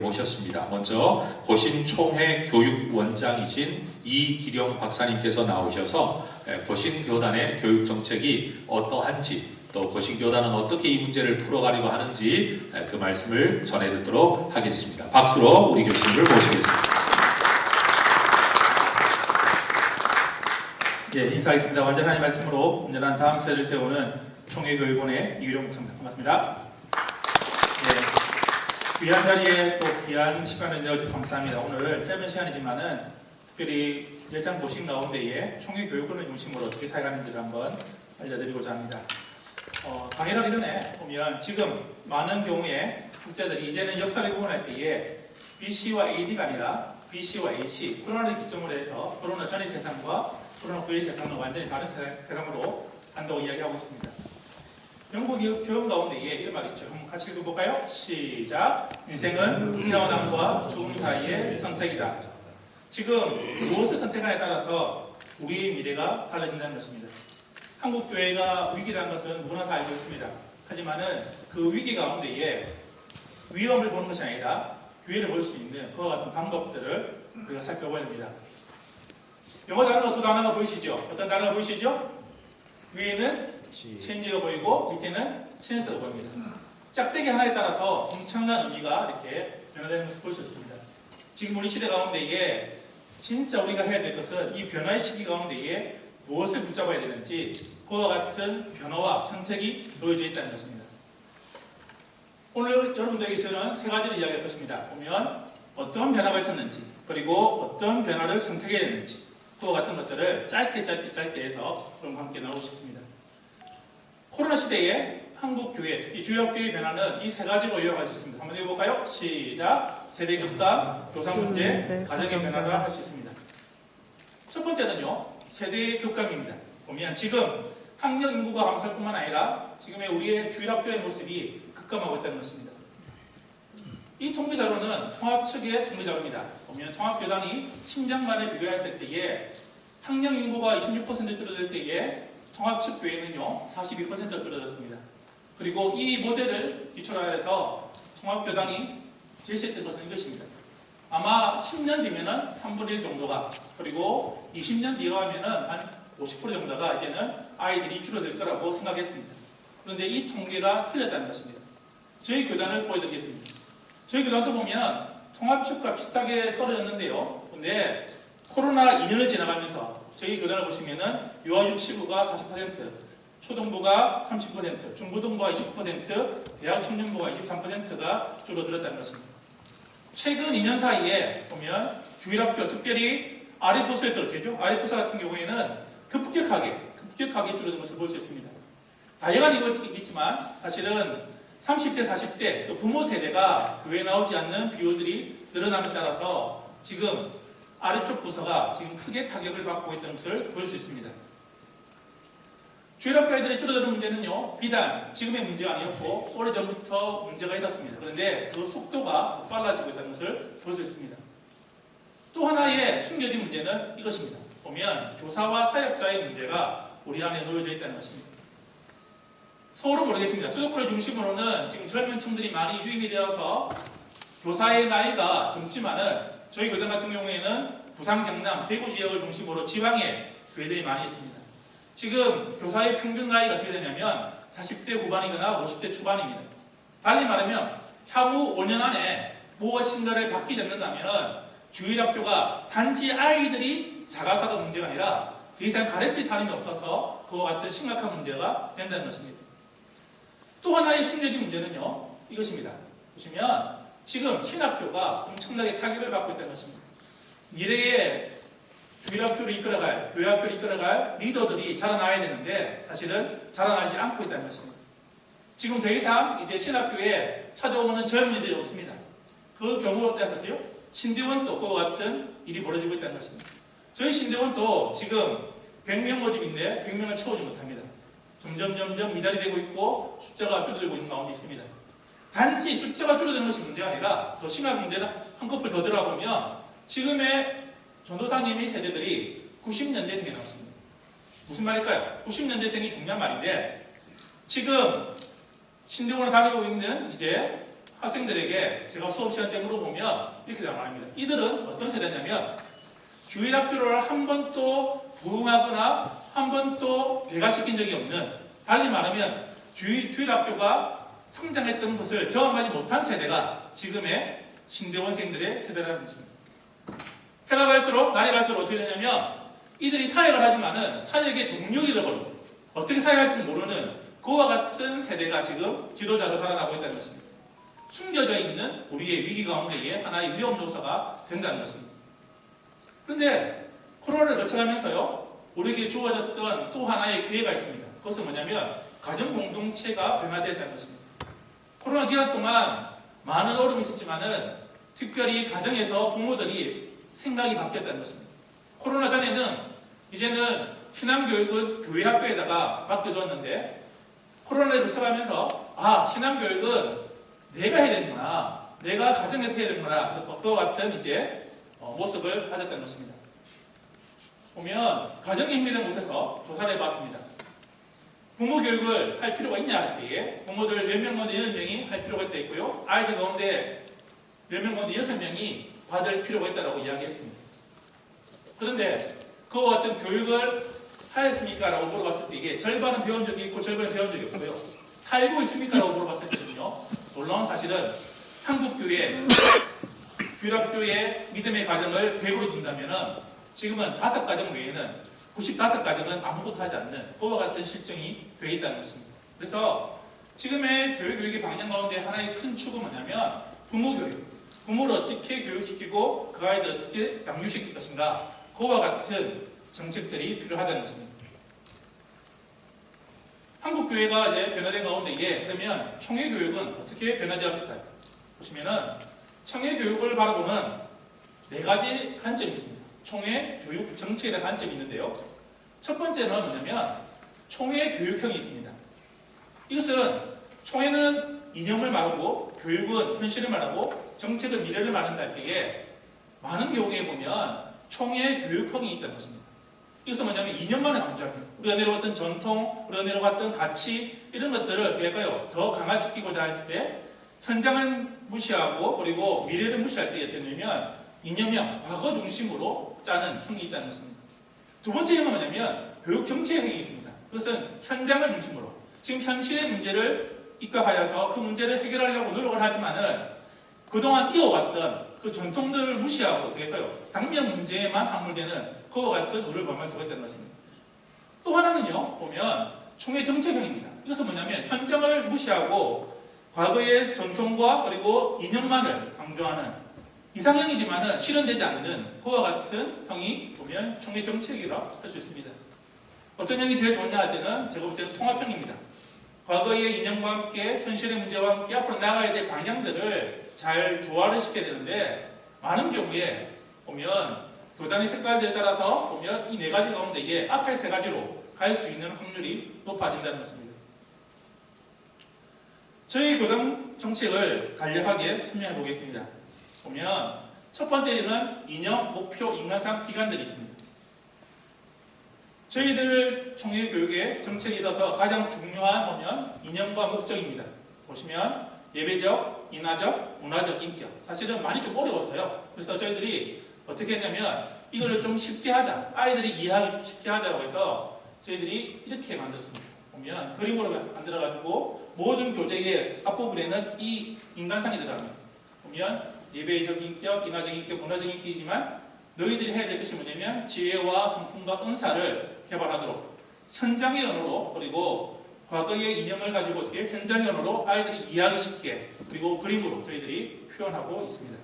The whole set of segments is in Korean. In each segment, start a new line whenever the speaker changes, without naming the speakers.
모셨습니다. 먼저 고신총회 교육원장이신 이기령 박사님께서 나오셔서 고신교단의 교육정책이 어떠한지, 또 고신교단은 어떻게 이 문제를 풀어가려고 하는지 그 말씀을 전해 듣도록 하겠습니다. 박수로 우리 교수님을 모시겠습니다.
예, 인사하겠습니다. 완전한 이 말씀으로 온전한 다음 세대를 세우는 총회교육원의 이기령 목사입니다. 반갑습니다. 귀한 자리에 또 귀한 시간을 내어주셔서 감사합니다. 오늘 짧은 시간이지만은 특별히 예장 모신 가운데에 총회교육원을 중심으로 어떻게 살아가는지를 한번 알려드리고자 합니다. 강의하기 전에 보면 지금 많은 경우에 학자들이 이제는 역사를 구분할 때에 BC와 AD가 아니라 BC와 AC, 코로나를 기점으로 해서 코로나 전의 세상과 코로나 후의 세상은 완전히 다른 세상으로 간다고 이야기하고 있습니다. 영국 교훈 가운데에 이런 말이 있죠. 한번 같이 읽어볼까요? 시작! 인생은 태어남과 죽음 사이의 선택이다. 지금 무엇을 선택하냐에 따라서 우리의 미래가 달라진다는 것입니다. 한국교회가 위기라는 것은 누구나 다 알고 있습니다. 하지만은 그 위기 가운데에 위험을 보는 것이 아니라 기회를 볼 수 있는 그와 같은 방법들을 우리가 살펴봐야 됩니다. 영어 단어가 두 단어가 보이시죠? 어떤 단어가 보이시죠? 위에는 체인지가 보이고 밑에는 체인스가 보입니다. 짝대기 하나에 따라서 엄청난 의미가 이렇게 변화되는 것을 볼 수 있습니다. 지금 우리 시대 가운데에 진짜 우리가 해야 될 것은 이 변화의 시기 가운데에 무엇을 붙잡아야 되는지 그와 같은 변화와 선택이 놓여져 있다는 것입니다. 오늘 여러분들에게 저는 세 가지를 이야기할 것입니다. 보면 어떤 변화가 있었는지, 그리고 어떤 변화를 선택해야 되는지, 그와 같은 것들을 짧게 해서 여러분과 함께 나누고 싶습니다. 코로나 시대에 한국 교회, 특히 주일학교의 변화는 이 세 가지로 요약할 수 있습니다. 한번 해볼까요? 시작! 세대 급감, 교사 문제, 가정의 변화를 할 수 있습니다. 첫 번째는요, 세대 급감입니다. 보면 지금 학령 인구가 감소할 뿐만 아니라 지금의 우리의 주일학교의 모습이 급감하고 있다는 것입니다. 이 통계자료는 통합 측의 통계자료입니다. 보면 통합교단이 10년 만에 비교했을 때에 학령 인구가 26% 줄어들 때에 통합 측 교회는요 42% 줄어들었습니다. 그리고 이 모델을 기초로 해서 통합교단이 제시했던 것은 이것입니다. 아마 10년 뒤면은 3분의 1 정도가, 그리고 20년 뒤에 가면은 한 50% 정도가 이제는 아이들이 줄어들 거라고 생각했습니다. 그런데 이 통계가 틀렸다는 것입니다. 저희 교단을 보여드리겠습니다. 저희 교단도 보면 통합 측과 비슷하게 떨어졌는데요. 그런데 코로나 2년을 지나가면서 저희 교단을 보시면은 유아유치부가 40%, 초등부가 30%, 중고등부가 20%, 대학 청년부가 23%가 줄어들었다는 것입니다. 최근 2년 사이에 보면 주일학교, 특별히 아리포스였죠. 아리포스 같은 경우에는 급격하게 줄어든 것을 볼 수 있습니다. 다양한 이유가 있지만 사실은 30대, 40대 부모 세대가 교회에 나오지 않는 비율들이 늘어남에 따라서 지금 아래쪽 부서가 지금 크게 타격을 받고 있다는 것을 볼 수 있습니다. 주일학교 아이들의 줄어드는 문제는요, 비단 지금의 문제가 아니었고 오래전부터 문제가 있었습니다. 그런데 그 속도가 더 빨라지고 있다는 것을 볼 수 있습니다. 또 하나의 숨겨진 문제는 이것입니다. 보면 교사와 사역자의 문제가 우리 안에 놓여져 있다는 것입니다. 서울은 모르겠습니다. 수도권을 중심으로는 지금 젊은 층들이 많이 유입이 되어서 교사의 나이가 젊지만은 저희 교단 같은 경우에는 부산, 경남, 대구 지역을 중심으로 지방에 교회들이 많이 있습니다. 지금 교사의 평균 나이가 어떻게 되냐면 40대 후반이거나 50대 초반입니다. 달리 말하면 향후 5년 안에 무엇인가를 바뀌지 않는다면 주일학교가 단지 아이들이 자가사가 문제가 아니라 더 이상 가르칠 사람이 없어서 그와 같은 심각한 문제가 된다는 것입니다. 또 하나의 숨겨진 문제는요, 이것입니다. 보시면 지금 신학교가 엄청나게 타격을 받고 있다는 것입니다. 미래의 주일학교를 이끌어갈, 교회학교를 이끌어갈 리더들이 자라나야 되는데 사실은 자라나지 않고 있다는 것입니다. 지금 더 이상 이제 신학교에 찾아오는 젊은이들이 없습니다. 그 경우로 따라서요, 신대원도 그와 같은 일이 벌어지고 있다는 것입니다. 저희 신대원도 지금 100명 모집인데 100명을 채우지 못합니다. 점점 미달이 되고 있고 숫자가 줄어들고 있는 가운데 있습니다. 단지 숫자가 줄어드는 것이 문제가 아니라 더 심한 문제는 한꺼풀 더 들어보면 지금의 전도사님의 세대들이 90년대생이 나왔습니다. 무슨 말일까요? 90년대생이 중요한 말인데 지금 신대원을 다니고 있는 이제 학생들에게 제가 수업 시간 때 물어보면 이렇게 말합니다. 이들은 어떤 세대냐면 주일학교를 한 번도 부흥하거나 한 번도 배가시킨 적이 없는, 달리 말하면 주일학교가 성장했던 것을 경험하지 못한 세대가 지금의 신대원생들의 세대라는 것입니다. 해가 갈수록, 날이 갈수록 어떻게 되냐면 이들이 사역을 하지만은 사역의 동력을 잃어버리고 어떻게 사역할지 모르는 그와 같은 세대가 지금 지도자로 살아나고 있다는 것입니다. 숨겨져 있는 우리의 위기 가운데에 하나의 위험 요소가 된다는 것입니다. 그런데 코로나를 거쳐가면서요, 우리에게 주어졌던 또 하나의 기회가 있습니다. 그것은 뭐냐면 가정 공동체가 변화되었다는 것입니다. 코로나 기간 동안 많은 어려움이 있었지만은 특별히 가정에서 부모들이 생각이 바뀌었다는 것입니다. 코로나 전에는 이제는 신앙교육은 교회 학교에다가 맡겨두었는데 코로나를 거쳐가면서 신앙교육은 내가 해야 되는구나, 내가 가정에서 해야 되는구나, 그와 같은 이제 모습을 가졌다는 것입니다. 보면 가정의 힘이라는 곳에서 조사를 해봤습니다. 부모 교육을 할 필요가 있냐 할 때에 부모들 10명 가운데 8명이 할 필요가 있다 있고요. 아이들 가운데 10명 가운데 6명이 받을 필요가 있다고 이야기했습니다. 그런데 그와 같은 교육을 하였습니까? 라고 물어봤을 때 이게 절반은 배운 적이 있고 절반은 배운 적이 없고요. 살고 있습니까? 라고 물어봤을 때는요, 놀라운 사실은 한국교회, 주일학교의 믿음의 가정을 100으로 준다면 지금은 5가정 외에는 95가정은 아무것도 하지 않는 그와 같은 실정이 되어 있다는 것입니다. 그래서 지금의 교육의 방향 가운데 하나의 큰 축은 뭐냐면 부모 교육, 부모를 어떻게 교육시키고 그 아이들을 어떻게 양육시킬 것인가, 그와 같은 정책들이 필요하다는 것입니다. 한국교회가 이제 변화된 가운데 그러면 청해교육은 어떻게 변화되었을까요? 보시면은 청해교육을 바라보는 4가지 관점이 있습니다. 총회교육 정책에 대한 관점이 있는데요. 첫 번째는 뭐냐면 총회교육형이 있습니다. 이것은 총회는 이념을 말하고 교육은 현실을 말하고 정책은 미래를 말한다 할 때에 많은 경우에 보면 총회교육형이 있다는 것입니다. 이것은 뭐냐면 이념만을 강조합니다. 우리가 내려왔던 전통, 우리가 내려왔던 가치, 이런 것들을 더 강화시키고자 했을 때 현장을 무시하고 그리고 미래를 무시할 때 어떻게 되냐면 이념형, 과거 중심으로 짜는 형이 있다는 것입니다. 두 번째 형은 뭐냐면 교육 정책 형이 있습니다. 그것은 현장을 중심으로 지금 현실의 문제를 입각하여서 그 문제를 해결하려고 노력을 하지만은 그동안 이어왔던 그 전통들을 무시하고 어떻게 할까요? 당면 문제에만 함몰되는 그와 같은 우를 범할 수가 있다는 것입니다. 또 하나는요, 보면 총회 정책형입니다. 이것은 뭐냐면 현장을 무시하고 과거의 전통과 그리고 이념만을 강조하는 이상형이지만은 실현되지 않는 그와 같은 형이 보면 총회 정책이라고 할 수 있습니다. 어떤 형이 제일 좋냐 할 때는 제가 볼 때는 통합형입니다. 과거의 이념과 함께 현실의 문제와 함께 앞으로 나가야 될 방향들을 잘 조화를 시켜야 되는데 많은 경우에 보면 교단의 색깔들에 따라서 보면 이 4가지 가운데 앞에 3가지로 갈 수 있는 확률이 높아진다는 것입니다. 저희 교단 정책을 간략하게 설명해 보겠습니다. 보면 첫 번째는 이념, 목표, 인간상 기관들이 있습니다. 저희들 총회교육의 정책에 있어서 가장 중요한 보면 이념과 목적입니다. 보시면 예배적, 인화적, 문화적 인격. 사실은 많이 좀 어려웠어요. 그래서 저희들이 어떻게 했냐면 이거를 좀 쉽게 하자, 아이들이 이해하기 좀 쉽게 하자고 해서 저희들이 이렇게 만들었습니다. 보면 그림으로 만들어가지고 모든 교재의 앞부분에는 이 인간상이 들어갑니다. 보면 예배적 인격, 인화적 인격, 문화적 인격이지만 너희들이 해야 될 것이 뭐냐면 지혜와 성품과 은사를 개발하도록 현장의 언어로 그리고 과거의 이념을 가지고 어떻게 현장의 언어로 아이들이 이해하기 쉽게 그리고 그림으로 저희들이 표현하고 있습니다.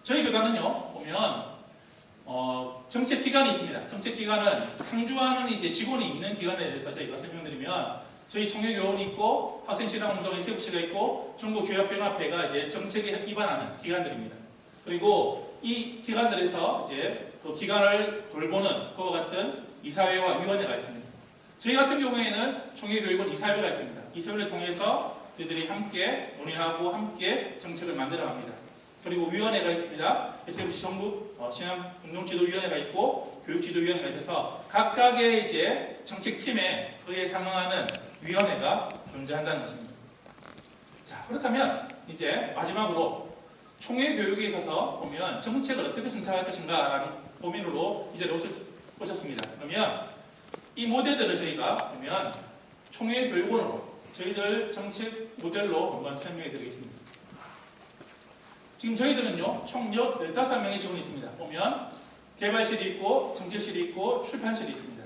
저희 교단은요 보면 정책기관이 있습니다. 정책기관은 상주하는 이제 직원이 있는 기관에 대해서 저희가 설명드리면 저희 총회교원이 있고 학생신앙운동 SFC가 있고 중국주일학병합회가 이제 정책에 입안하는 기관들입니다. 그리고 이 기관들에서 이제 그 기관을 돌보는 그와 같은 이사회와 위원회가 있습니다. 저희 같은 경우에는 총회교육은 이사회가 있습니다. 이사회를 통해서 저희들이 함께 논의하고 함께 정책을 만들어갑니다. 그리고 위원회가 있습니다. SFC 전국 신앙운동지도위원회가 있고 교육지도위원회가 있어서 각각의 이제 정책팀에 그에 상응하는 위원회가 존재한다는 것입니다. 자, 그렇다면 이제 마지막으로 총회 교육에 있어서 보면 정책을 어떻게 선택할 것인가라는 고민으로 이 자리에 오셨습니다. 그러면 이 모델들을 저희가 보면 총회 교육원으로 저희들 정책 모델로 한번 설명해 드리겠습니다. 지금 저희들은요, 총 15명의 직원이 있습니다. 보면 개발실이 있고, 정책실이 있고, 출판실이 있습니다.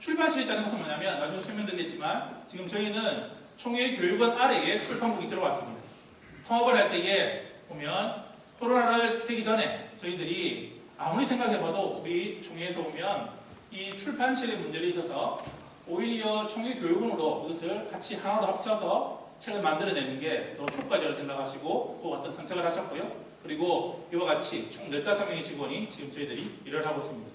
출판실이 있다는 것은 뭐냐면, 나중에 설명드리겠지만, 지금 저희는 총회 교육원 아래에 출판국이 들어왔습니다. 통합을 할 때에 보면, 코로나를 되기 전에 저희들이 아무리 생각해봐도 우리 총회에서 보면, 이 출판실의 문제를 있어서 오히려 총회 교육원으로 그것을 같이 하나로 합쳐서 책을 만들어내는 게 더 효과적으로 생각하시고 그 어떤 선택을 하셨고요. 그리고 이와 같이 총 15명의 직원이 지금 저희들이 일을 하고 있습니다.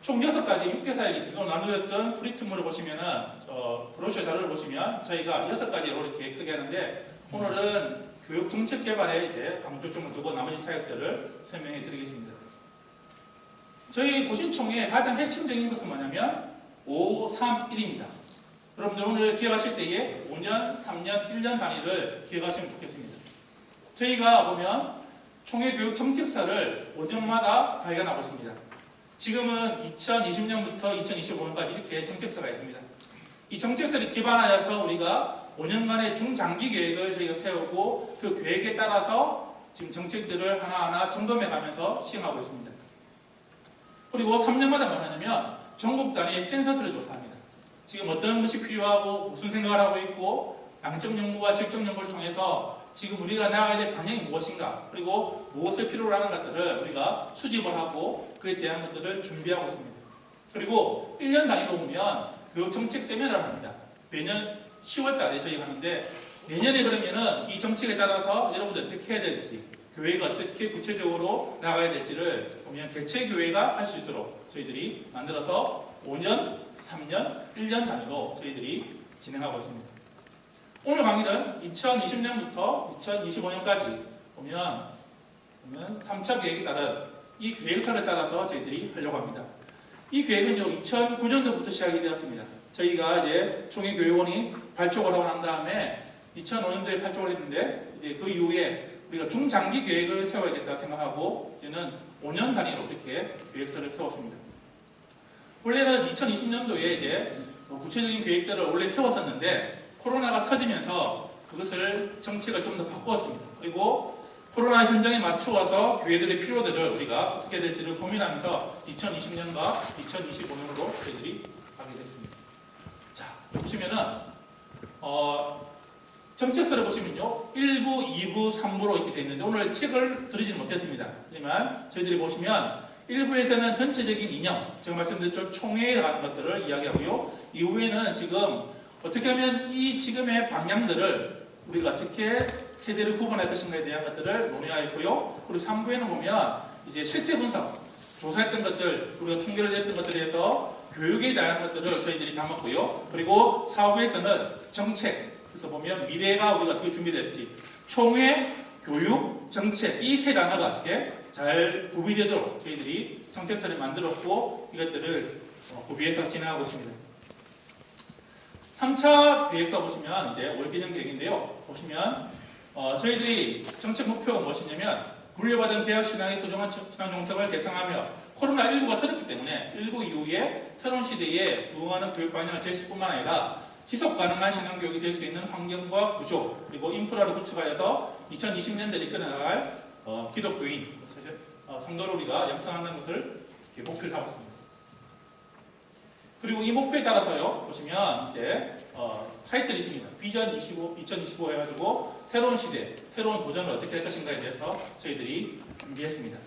총 6가지 6대 사역이 있습니다. 오늘 나누었던 프리트물을 보시면은 브로셔 자료를 보시면 저희가 6가지로 이렇게 크게 하는데 오늘은 교육 정책 개발에 이제 강조점을 두고 나머지 사역들을 설명해 드리겠습니다. 저희 고신총의 가장 핵심적인 것은 뭐냐면 5, 3, 1입니다. 여러분들 오늘 기억하실 때에 5년, 3년, 1년 단위를 기억하시면 좋겠습니다. 저희가 보면 총회 교육 정책사를 5년마다 발견하고 있습니다. 지금은 2020년부터 2025년까지 이렇게 정책사가 있습니다. 이 정책사를 기반하여서 우리가 5년간의 중장기 계획을 저희가 세우고 그 계획에 따라서 지금 정책들을 하나하나 점검해 가면서 시행하고 있습니다. 그리고 3년마다 뭐 하냐면 전국 단위의 센서스를 조사합니다. 지금 어떤 것이 필요하고 무슨 생각을 하고 있고 양적 연구와 질적 연구를 통해서 지금 우리가 나아가야 될 방향이 무엇인가 그리고 무엇을 필요로 하는 것들을 우리가 수집을 하고 그에 대한 것들을 준비하고 있습니다. 그리고 1년 단위로 보면 교육정책 세미나를 합니다. 매년 10월 달에 저희가 하는데 내년에 그러면은 이 정책에 따라서 여러분들 어떻게 해야 될지 교회가 어떻게 구체적으로 나가야 될지를 보면 개최 교회가 할 수 있도록 저희들이 만들어서 5년, 3년, 1년 단위로 저희들이 진행하고 있습니다. 오늘 강의는 2020년부터 2025년까지 보면 3차 계획에 따른 이 계획서를 따라서 저희들이 하려고 합니다. 이 계획은요 2009년도부터 시작이 되었습니다. 저희가 이제 총회교육원이 발족을 하고 난 다음에 2005년도에 발족을 했는데 이제 그 이후에 우리가 중장기 계획을 세워야겠다 생각하고 이제는 5년 단위로 이렇게 계획서를 세웠습니다. 원래는 2020년도에 이제 구체적인 계획들을 원래 세웠었는데 코로나가 터지면서 그것을 정책을 좀 더 바꾸었습니다. 그리고 코로나 현장에 맞추어서 교회들의 필요들을 우리가 어떻게 될지를 고민하면서 2020년과 2025년으로 저희들이 가게 됐습니다. 자, 보시면은 정책서를 보시면요 1부, 2부, 3부로 이렇게 되어 있는데 오늘 책을 드리지는 못했습니다. 하지만 저희들이 보시면 1부에서는 전체적인 이념, 제가 말씀드렸죠 총회에 관한 것들을 이야기하고요. 이후에는 지금 어떻게 하면 이 지금의 방향들을 우리가 어떻게 세대를 구분할 것인가에 대한 것들을 논의하였고요. 그리고 3부에는 보면 이제 실태 분석, 조사했던 것들, 우리가 통계를 냈던 것들에 대해서 교육에 대한 것들을 저희들이 담았고요. 그리고 4부에서는 정책, 그래서 보면 미래가 우리가 어떻게 준비될지, 총회, 교육, 정책 이 세 단어가 어떻게 잘 구비되도록 저희들이 정책서를 만들었고 이것들을 구비해서 진행하고 있습니다. 3차 계획서 보시면 이제 월기념 계획인데요. 보시면 저희들이 정책 목표가 무엇이냐면 물려받은 개혁신앙의 소중한 신앙 정책을 개성하며 코로나19가 터졌기 때문에 19 이후에 새로운 시대에 부응하는 교육 방향을 제시할 뿐만 아니라 지속 가능한 신앙 교육이 될 수 있는 환경과 구조 그리고 인프라를 구축하여서 2020년대에 이끌어나갈 기독교인 성도를 우리가 양성하는 것을 목표를 하고 있습니다. 그리고 이 목표에 따라서요 보시면 이제 타이틀이 있습니다. 비전 2025 해가지고 새로운 시대, 새로운 도전을 어떻게 할 것인가에 대해서 저희들이 준비했습니다.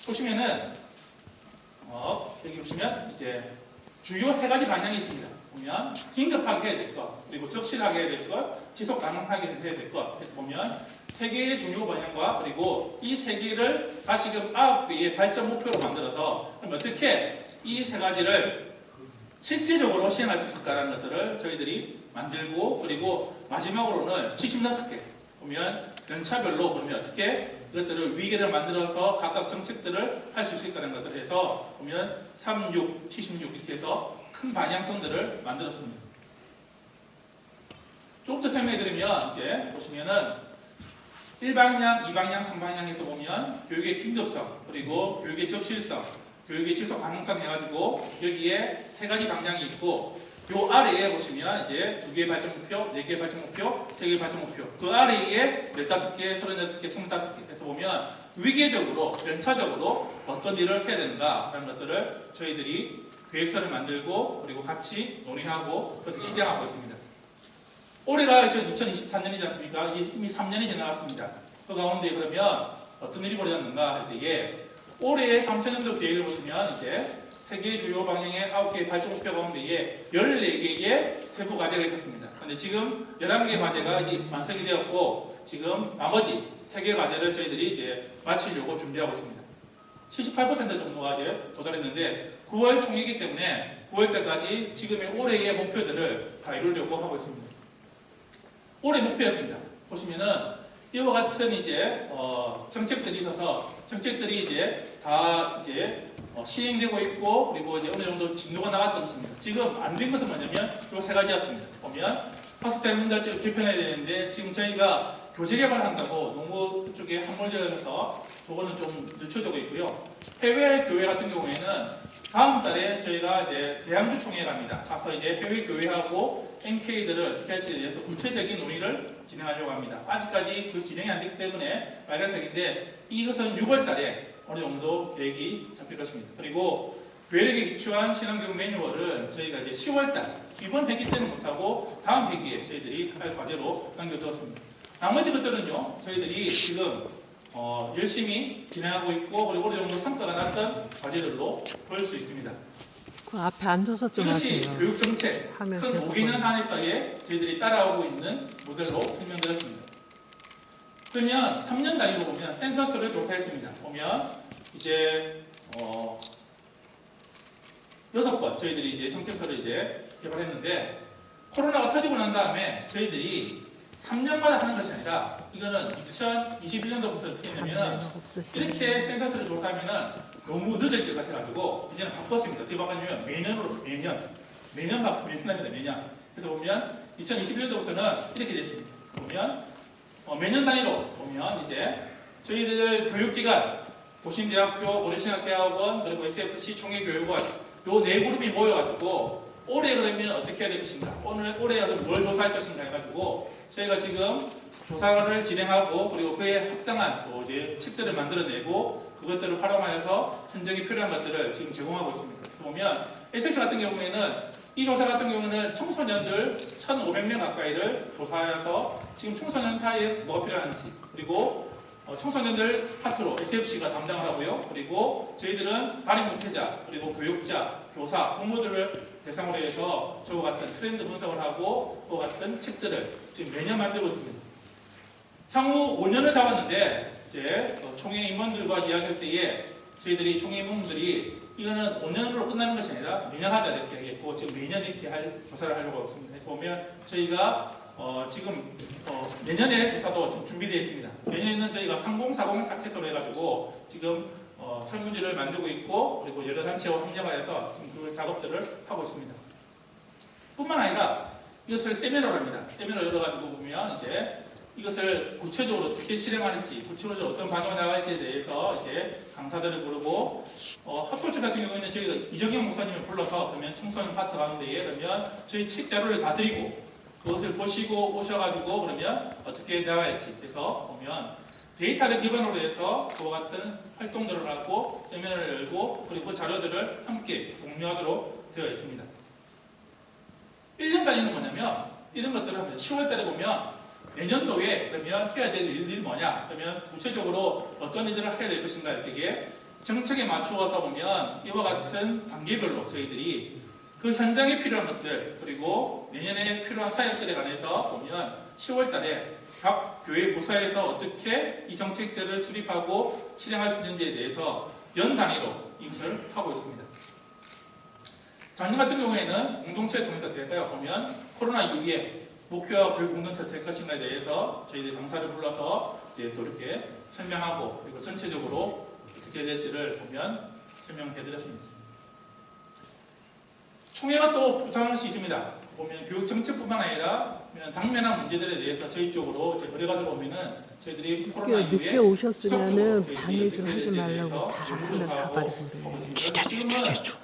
보시면은 여기 보시면 이제 주요 3가지 방향이 있습니다. 보면 긴급하게 해야 될 것, 그리고 적실하게 해야 될 것, 지속 가능하게 해야 될 것. 그래서 보면 3개의 중요 방향과 그리고 이 3개를 다시금 9개의 발전 목표로 만들어서 그럼 어떻게 이 3가지를 실제적으로 시행할 수 있을까라는 것들을 저희들이 만들고 그리고 마지막으로는 76개 보면 연차별로 그러면 어떻게 이것들을 위계를 만들어서 각각 정책들을 할 수 있을까라는 것들을 해서 보면 36, 76 이렇게 해서 큰 방향성들을 만들었습니다. 좀 더 설명해 드리면 이제 보시면은 1방향, 2방향, 3방향에서 보면 교육의 긴급성, 그리고 교육의 적실성, 교육의 지속 가능성 해가지고 여기에 세 가지 방향이 있고 요 아래에 보시면 이제 2개의 발전 목표, 4개의 발전 목표, 3개의 발전 목표 그 아래에 15개, 36개, 25개 해서 보면 위계적으로, 연차적으로 어떤 일을 해야 된다라는 것들을 저희들이 계획서를 만들고 그리고 같이 논의하고 그것을 실행하고 있습니다. 올해가 2023년이지 않습니까? 이제 이미 3년이 지나갔습니다. 그 가운데 그러면 어떤 일이 벌어졌는가 할 때에 올해의 3천년도 계획을 보시면 이제 세계의 주요 방향의 9개의 발전 목표 가운데에 14개의 세부 과제가 있었습니다. 그런데 지금 11개 과제가 이제 완성이 되었고 지금 나머지 3개 과제를 저희들이 이제 마치려고 준비하고 있습니다. 78% 정도가 이제 도달했는데 9월 총이기 때문에 9월 때까지 지금의 올해의 목표들을 다 이루려고 하고 있습니다. 올해 목표였습니다. 보시면은 이와 같은 이제 정책들이 있어서 정책들이 이제 다 이제 시행되고 있고 그리고 이제 어느 정도 진도가 나갔던 것입니다. 지금 안 된 것은 뭐냐면 이 세 가지였습니다. 보면 파스텔 문자집을 개편해야 되는데 지금 저희가 교재 개발을 한다고 너무 이쪽에 함몰되어서 저거는 좀 늦춰지고 있고요. 해외 교회 같은 경우에는 다음 달에 저희가 이제 대항주 총회에 갑니다. 가서 이제 해외 교회하고 NK들을 어떻게 할지에 대해서 구체적인 논의를 진행하려고 합니다. 아직까지 그 진행이 안 됐기 때문에 빨간색인데 이것은 6월 달에 어느 정도 계획이 잡힐 것입니다. 그리고 교회력에 기초한 신앙교육 매뉴얼은 저희가 이제 10월 달 이번 회기 때는 못하고 다음 회기에 저희들이 할 과제로 남겨두었습니다. 나머지 것들은요 저희들이 지금 열심히 진행하고 있고 그리고 어느 정도 성과가 났던 과제들로 볼 수 있습니다.
그 앞에 앉아서 좀
이것이
하세요.
교육정책
화면
큰
계속
5개년 단위사이에 저희들이 따라오고 있는 모델로 설명드렸습니다. 그러면 3년 단위로 보면 센서스를 조사했습니다. 보면 이제 6번 저희들이 이제 정책서를 이제 개발했는데 코로나가 터지고 난 다음에 저희들이 3년마다 하는 것이 아니라 이거는 2021년도부터 어떻게 했냐면 이렇게 센서스를 조사하면은 너무 늦을 것 같아가지고 이제는 바꿨습니다. 어떻게 바꿨냐면 매년 바꿉니다. 매년. 그래서 보면 2021년도부터는 이렇게 됐습니다. 보면 매년 단위로 보면 이제 저희들 교육기관 고신대학교, 고려신학대학원 그리고 SFC 총회교육원 요 네 그룹이 모여가지고 올해 그러면 어떻게 해야 될 것인가 올해 뭘 조사할 것인가 해가지고 저희가 지금 조사를 진행하고 그리고 그에 합당한 또 이제 책들을 만들어내고 그것들을 활용하여서 현장에 필요한 것들을 지금 제공하고 있습니다. 그래서 보면 SFC 같은 경우에는 이 조사 같은 경우는 청소년들 1,500명 가까이를 조사해서 지금 청소년 사이에 뭐가 필요한지 그리고 청소년들 파트로 SFC가 담당을 하고요. 그리고 저희들은 발행 목회자, 그리고 교육자, 교사, 부모들을 대상으로 해서 저와 같은 트렌드 분석을 하고 그와 같은 책들을 지금 매년 만들고 있습니다. 향후 5년을 잡았는데 이제 총회 임원들과 이야기할 때에 저희들이 총회 임원들이 이거는 5년으로 끝나는 것이 아니라 매년 하자 이렇게 하겠고 지금 매년 이렇게 조사를 하려고 하고 있습니다. 그래서 보면 저희가 지금 내년에 조사도 좀 준비되어 있습니다. 내년에는 저희가 3040 타켓으로 해가지고 지금 설문지를 만들고 있고 그리고 여러 단체와 협력하여서 지금 그 작업들을 하고 있습니다. 뿐만 아니라 이것을 세미나로 합니다. 세미나를 열어가지고 보면 이제 이것을 구체적으로 어떻게 실행할지, 구체적으로 어떤 방향을 나갈지에 대해서 이제 강사들을 부르고 학교측 같은 경우에는 저희가 이정영 목사님을 불러서 그러면 청소년 파트 가운데에 그러면 저희 책 자료를 다 드리고 그것을 보시고 오셔가지고 그러면 어떻게 나갈지 해서 보면 데이터를 기반으로 해서 그와 같은 활동들을 하고 세미나를 열고 그리고 그 자료들을 함께 공유하도록 되어 있습니다. 1년 단위는 뭐냐면 이런 것들을 하면 10월 달에 보면 내년도에 그러면 해야 될 일들이 뭐냐 그러면 구체적으로 어떤 일들을 해야 될 것인가 할 때에 정책에 맞추어서 보면 이와 같은 단계별로 저희들이 그 현장에 필요한 것들 그리고 내년에 필요한 사역들에 관해서 보면 10월 달에 각 교회 부서에서 어떻게 이 정책들을 수립하고 실행할 수 있는지에 대해서 연 단위로 이것을 하고 있습니다. 작년 같은 경우에는 공동체를 통해서 될까요? 보면 코로나 이후에 목표와 교육 공동체가 될 것인가에 대해서 저희들이 강사를 불러서 이제 또 이렇게 설명하고 그리고 전체적으로 어떻게 될지를 보면 설명해 드렸습니다. 총회가 또 부탁한 것이 있습니다. 보면 교육 정책뿐만 아니라 그러면 당면한 문제들에 대해서 저희 쪽으로 이제 의뢰가 들어오면은 저희들이 코로나 이후에
늦게 오셨으면은
지속적으로
방해를 하지
저희들이
말라고 다 하나 다 버리고
취재주.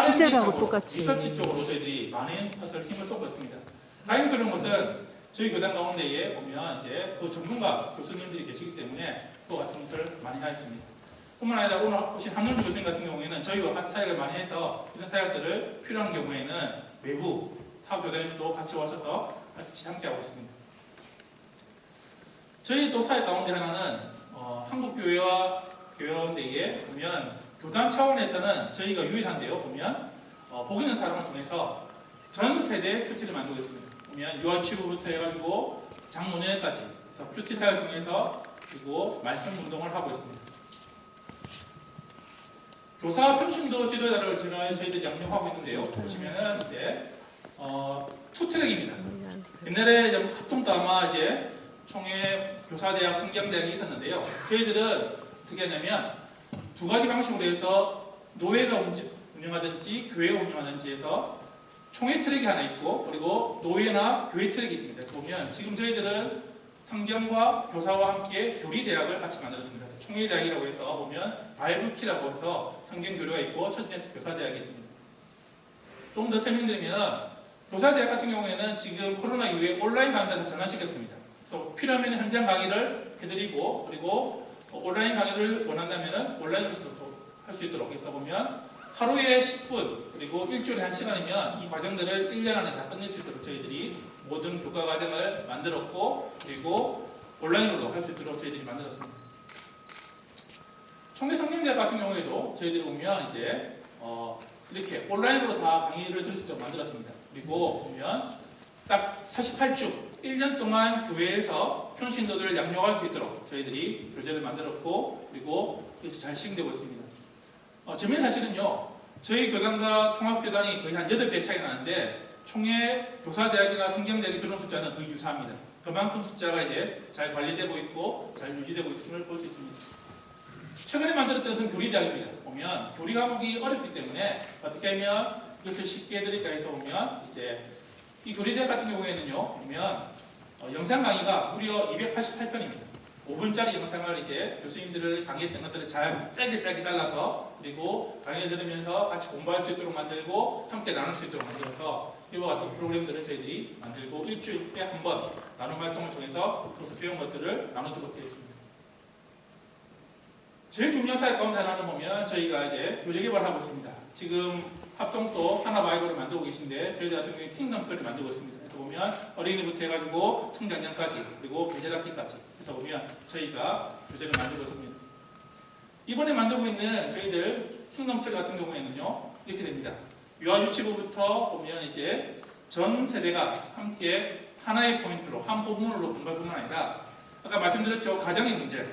취재라고 똑같이.
리서치 쪽으로 저희들이 많은 것을 힘을 쏟고 있습니다. 다행스러운 것은 저희 교단 가운데에 보면 이제 그 전문가 교수님들이 계시기 때문에 그와 같은 것을 많이 하였습니다. 뿐만 아니라 오늘 오신 한문주 교수님 같은 경우에는 저희와 같이 사역을 많이 해서 이런 사역들을 필요한 경우에는 외부 타 교단에서도 같이 오셔서 같이 함께하고 있습니다. 저희 또 사역 가운데 하나는 한국교회와 교회원대에 보면 교단 차원에서는 저희가 유일한데요. 보면 복 있는 사람을 통해서 전 세대 큐티를 만들고 있습니다. 보면 유아치부부터 해가지고 장로년회까지 그래서 큐티 사역을 통해서 그리고 말씀 운동을 하고 있습니다. 교사 평신도 지도자를 저희들이 양육하고 있는데요. 보시면은 이제 투트랙입니다. 옛날에 합동도 아마 이제 총회 교사대학 성경대학이 있었는데요. 저희들은 어떻게 하냐면 두 가지 방식으로 해서 노예가 운영하든지 교회가 운영하든지 해서 총회 트랙이 하나 있고 그리고 노예나 교회 트랙이 있습니다. 보면 지금 저희들은 성경과 교사와 함께 교리대학을 같이 만들었습니다. 총회대학이라고 해서 보면 바이블키라고 해서 성경교류가 있고 처신에서 교사대학이 있습니다. 좀 더 설명드리면 교사대학 같은 경우에는 지금 코로나 이후에 온라인 강의를 전환시켰습니다. 그래서 필요하면 현장 강의를 해드리고 그리고 온라인 강의를 원한다면 온라인으로서도 할 수 있도록 해서 보면 하루에 10분 그리고 일주일에 1시간이면 이 과정들을 1년 안에 다 끝낼 수 있도록 저희들이 모든 교과 과정을 만들었고 그리고 온라인으로 할 수 있도록 저희들이 만들었습니다. 총회 성경대학 같은 경우에도 저희들이 보면 이제 이렇게 온라인으로 다 강의를 들을 수 있도록 만들었습니다. 그리고 보면 딱 48주 1년 동안 교회에서 평신도들을 양육할 수 있도록 저희들이 교재를 만들었고 그리고 그래서 잘 시행되고 있습니다. 재미있는 사실은요. 저희 교단과 통합교단이 거의 한 8배 차이 나는데 총회 교사대학이나 성경대학이 들어온 숫자는 거의 유사합니다. 그만큼 숫자가 이제 잘 관리되고 있고 잘 유지되고 있음을 볼 수 있습니다. 최근에 만들었던 것은 교리대학입니다. 보면 교리 과목이 어렵기 때문에 어떻게 하면 이것을 쉽게 해드릴까 해서 보면 이제 이 교리대학 같은 경우에는요. 보면 영상 강의가 무려 288편입니다. 5분짜리 영상을 이제 교수님들을 강의했던 것들을 잘 짧게 잘라서 그리고 강의를 들으면서 같이 공부할 수 있도록 만들고 함께 나눌 수 있도록 만들어서 이와 같은 프로그램들을 저희들이 만들고 일주일에 한 번 나눔 활동을 통해서 그것을 배운 것들을 나누도록 되어 있습니다. 제일 중요한 사역 가운데 하나는 보면 저희가 이제 교재 개발하고 있습니다. 지금 합동도 하나바이블을 만들고 계신데 저희들 같은 경우에 킹덤스를 만들고 있습니다. 그래서 보면 어린이부터 해가지고 청장년까지 그리고 계절학기까지 그래서 보면 저희가 교재를 만들고 있습니다. 이번에 만들고 있는 저희들 킹덤스토리 같은 경우에는요 이렇게 됩니다. 유아유치부부터 보면 이제 전 세대가 함께 하나의 포인트로 한 부분으로 공부할 뿐만 아니라 아까 말씀드렸죠 가정의 문제.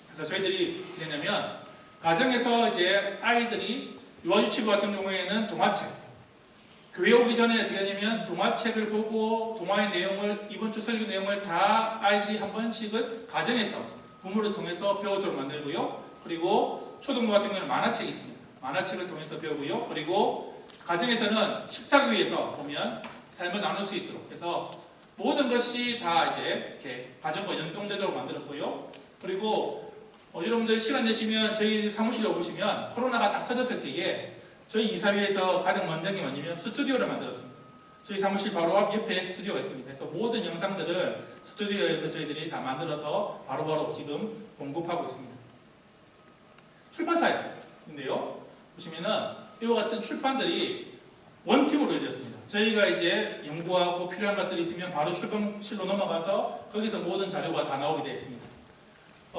그래서 저희들이 어떻게 했냐면 가정에서 이제 아이들이 유아유치부 같은 경우에는 동화책 교회 오기 전에 어떻게 하냐면 동화책을 보고 동화의 내용을 이번 주 설교 내용을 다 아이들이 한 번씩은 가정에서 부모를 통해서 배우도록 만들고요. 그리고 초등부 같은 경우는 만화책이 있습니다. 만화책을 통해서 배우고요. 그리고 가정에서는 식탁 위에서 보면 삶을 나눌 수 있도록 해서 모든 것이 다 이제 이렇게 가정과 연동되도록 만들었고요. 그리고 여러분들 시간 내시면 저희 사무실에 오시면 코로나가 딱 터졌을 때에 저희 이사회에서 가장 먼저 게 뭐냐면 스튜디오를 만들었습니다. 저희 사무실 바로 앞 옆에 스튜디오가 있습니다. 그래서 모든 영상들을 스튜디오에서 저희들이 다 만들어서 바로바로 지금 공급하고 있습니다. 출판사인데요. 보시면은 이와 같은 출판들이 원팀으로 이루어졌습니다. 저희가 이제 연구하고 필요한 것들이 있으면 바로 출판실로 넘어가서 거기서 모든 자료가 다 나오게 되어 있습니다.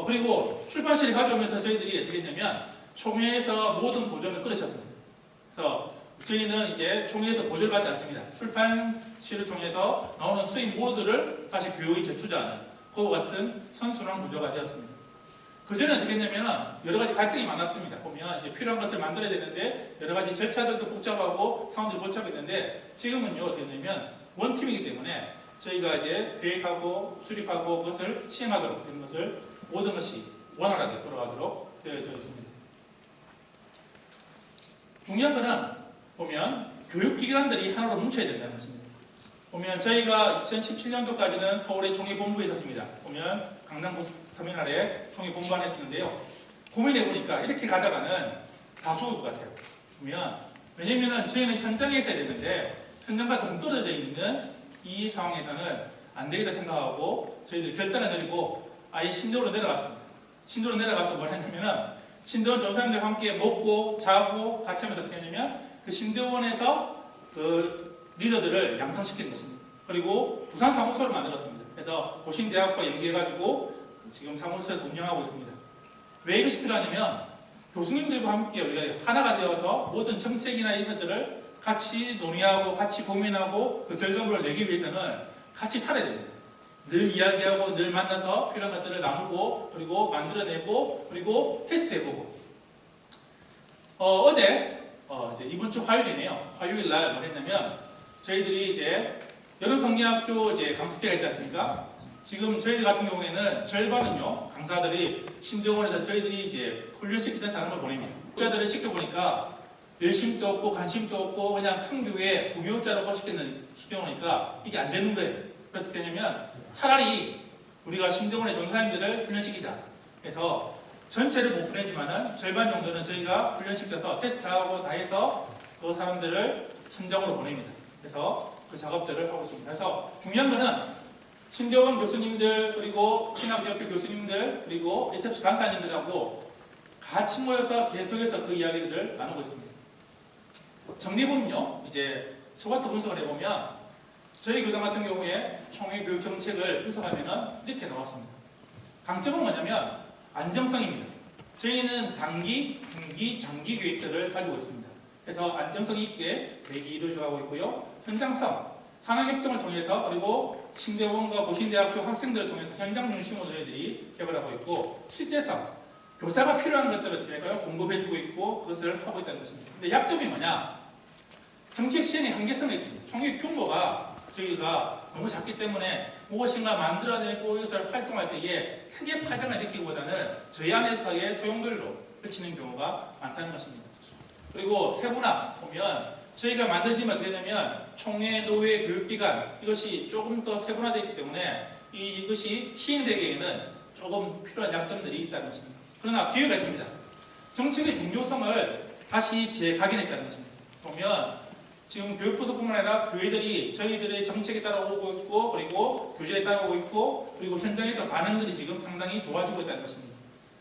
그리고 출판실에 가져오면서 저희들이 어떻게 했냐면 총회에서 모든 보존을 끊으셨습니다. 그래서 저희는 이제 총회에서 보조를 받지 않습니다. 출판실을 통해서 나오는 수익 모두를 다시 교육에 재투자하는 그와 같은 선순환 구조가 되었습니다. 그전에 어떻게 했냐면 여러 가지 갈등이 많았습니다. 보면 이제 필요한 것을 만들어야 되는데 여러 가지 절차들도 복잡하고 상황들이 복잡했는데 지금은요 어떻게 했냐면 원팀이기 때문에 저희가 이제 계획하고 수립하고 그것을 시행하도록 되는 것을 모든 것이 원활하게 돌아가도록 되어져 있습니다. 중요한 것은 보면 교육기관들이 하나로 뭉쳐야 된다는 것입니다. 보면 저희가 2017년도까지는 서울의 총회본부에 있었습니다. 보면 강남터미널에 총회본부 안에 있었는데요. 고민해 보니까 이렇게 가다가는 다 죽을 것 같아요. 보면 왜냐면은 저희는 현장에 있어야 되는데 현장과 동떨어져 있는 이 상황에서는 안 되겠다 생각하고 저희들 결단을 내리고 아예 신도로 내려갔습니다. 신도로 내려가서 뭘 했냐면은 신도원 전사님들과 함께 먹고 자고 같이 하면서 어떻게 했냐면 그 신도원에서 그 리더들을 양성시키는 것입니다. 그리고 부산 사무소를 만들었습니다. 그래서 고신대학과 연계해가지고 지금 사무소에서 운영하고 있습니다. 왜 이것이 필요하냐면 교수님들과 함께 우리가 하나가 되어서 모든 정책이나 이런 것들을 같이 논의하고 같이 고민하고 그 결과물을 내기 위해서는 같이 살아야 됩니다. 늘 이야기하고 늘 만나서 필요한 것들을 나누고 그리고 만들어내고 그리고 테스트해보고 어제 이제 이번 주 화요일이네요. 화요일 날 뭐 했냐면 저희들이 이제 여름성리학교 이제 강습회가 있지 않습니까? 지금 저희들 같은 경우에는 절반은요 강사들이 신대원에서 저희들이 이제 훈련시키던 사람을 보냅니다. 교자들을 시켜보니까 열심도 없고 관심도 없고 그냥 큰 교회 부교육자라고 시켜놓으니까 이게 안 되는 거예요. 그래서 되냐면 차라리 우리가 신대원의 전사님들을 훈련시키자. 그래서 전체를 못 보내지만은 절반 정도는 저희가 훈련시켜서 테스트하고 다 해서 그 사람들을 신정으로 보냅니다. 그래서 그 작업들을 하고 있습니다. 그래서 중요한 거는 신대원 교수님들 그리고 신학대학교 교수님들 그리고 SFC 강사님들하고 같이 모여서 계속해서 그 이야기들을 나누고 있습니다. 정리해보면요, 이제 스와트 분석을 해보면 저희 교당 같은 경우에 총회 교육 정책을 분석하면은 이렇게 나왔습니다. 강점은 뭐냐면 안정성입니다. 저희는 단기, 중기, 장기 계획들을 가지고 있습니다. 그래서 안정성 있게 계획이 이루어져가고 있고요. 현장성, 산학협동을 통해서 그리고 신대원과 고신대학교 학생들을 통해서 현장 중심으로 저희들이 개발하고 있고 실제성, 교사가 필요한 것들을 어떻게 할까요? 공급해주고 있고 그것을 하고 있다는 것입니다. 근데 약점이 뭐냐? 정책 시행의 한계성이 있습니다. 총회 규모가 저희가 너무 작기 때문에 무엇인가 만들어내고 이것을 활동할 때에 크게 파장을 일으키기보다는 저희 안에서의 소용돌이로 그치는 경우가 많다는 것입니다. 그리고 세분화 보면 저희가 만들지만 어떻게 되냐면 총회, 노회, 교육기관 이것이 조금 더 세분화되어 있기 때문에 이것이 시행되기에는 조금 필요한 약점들이 있다는 것입니다. 그러나 기회가 있습니다. 정책의 중요성을 다시 재각인했다는 것입니다. 보면 지금 교육부서뿐만 아니라 교회들이 저희들의 정책에 따라오고 있고 그리고 교재에 따라오고 있고 그리고 현장에서 반응들이 지금 상당히 좋아지고 있다는 것입니다.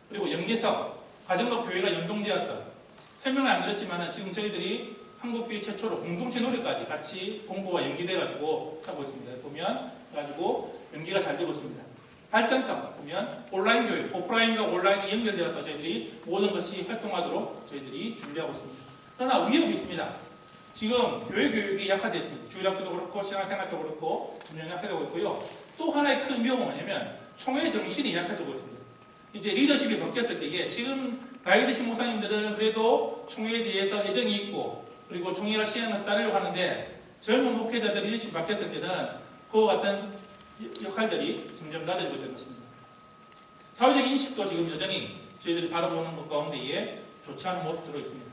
그리고 연계성, 가정과 교회가 연동되었던 설명을 안 드렸지만 지금 저희들이 한국교회 최초로 공동체 노래까지 같이 공부와 연계돼가지고 하고 있습니다. 그래서 보면 가지고 연계가 잘 되고 있습니다. 발전성 보면 온라인 교육, 오프라인과 온라인이 연결되어서 저희들이 모든 것이 활동하도록 저희들이 준비하고 있습니다. 그러나 위협이 있습니다. 지금 교회 교육이 약화되어 있습니다. 주일학교도 그렇고 신앙생활도 그렇고 분명히 약화되고 있고요. 또 하나의 큰 위험은 뭐냐면 총회 정신이 약해지고 있습니다. 이제 리더십이 바뀌었을 때에 지금 가이드신 목사님들은 그래도 총회에 대해서 애정이 있고 그리고 총회가 시행해서 따르려고 하는데 젊은 목회자들 리더십이 바뀌었을 때는 그와 같은 역할들이 점점 낮아지고 있다는 것입니다. 사회적 인식도 지금 여전히 저희들이 바라보는 것 가운데에 좋지 않은 모습 들어 있습니다.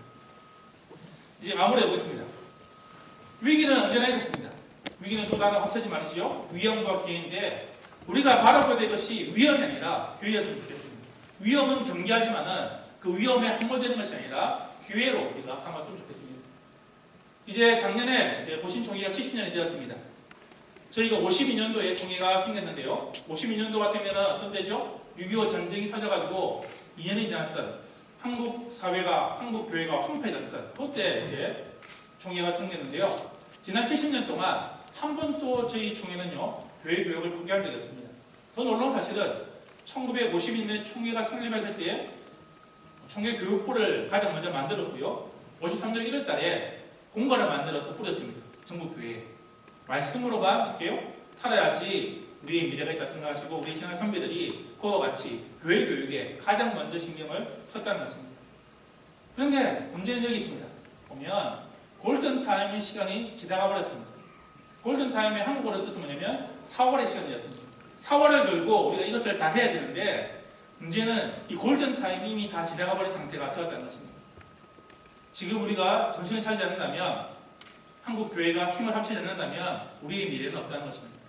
이제 마무리해 보겠습니다. 위기는 언제나 있었습니다. 위기는 두 단어 합쳐지 말이죠. 위험과 기회인데 우리가 바라봐야 될 것이 위험이 아니라 기회였으면 좋겠습니다. 위험은 경계하지만은 그 위험에 함몰되는 것이 아니라 기회로 우리가 삼았으면 좋겠습니다. 이제 작년에 이제 고신 총회가 70년이 되었습니다. 저희가 52년도에 총회가 생겼는데요. 52년도 같으면 어떤 때죠? 6.25 전쟁이 터져가지고 2년이 지났던 한국 사회가, 한국 교회가 황폐해졌던 그때 이제 총회가 생겼는데요. 지난 70년 동안 한 번도 저희 총회는요, 교회 교육을 포기한 적이 없습니다. 더 놀라운 사실은 1952년 총회가 설립했을 때 총회 교육부를 가장 먼저 만들었고요. 53년 1월 달에 공과를 만들어서 뿌렸습니다. 전국 교회에. 말씀으로만 어떻게 해요? 살아야지 우리의 미래가 있다 생각하시고 우리 신앙 선배들이 그와 같이 교회 교육에 가장 먼저 신경을 썼다는 것입니다. 그런데 문제는 여기 있습니다. 보면 골든타임의 시간이 지나가 버렸습니다. 골든타임의 한국어로 뜻은 뭐냐면 4월의 시간이었습니다. 4월을 들고 우리가 이것을 다 해야 되는데 문제는 이 골든타임이 이미 다 지나가 버린 상태가 되었다는 것입니다. 지금 우리가 정신을 차리지 않는다면 한국 교회가 힘을 합치지 않는다면 우리의 미래는 없다는 것입니다.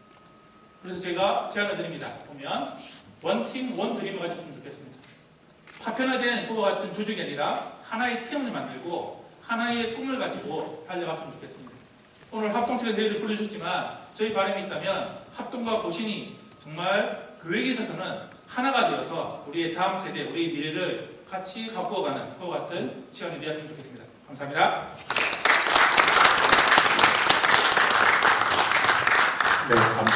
그래서 제가 제안을 드립니다. 보면 원팀 원드림을 가졌으면 좋겠습니다. 파편화된 꿈과 같은 조직이 아니라 하나의 팀을 만들고 하나의 꿈을 가지고 달려갔으면 좋겠습니다. 오늘 합동체의 대회를 불러주셨지만 저희 바람이 있다면 합동과 고신이 정말 교회에 있어서는 하나가 되어서 우리의 다음 세대, 우리의 미래를 같이 가꾸어가는 그와 같은 시간이 되었으면 좋겠습니다. 감사합니다.
네, 감사합니다.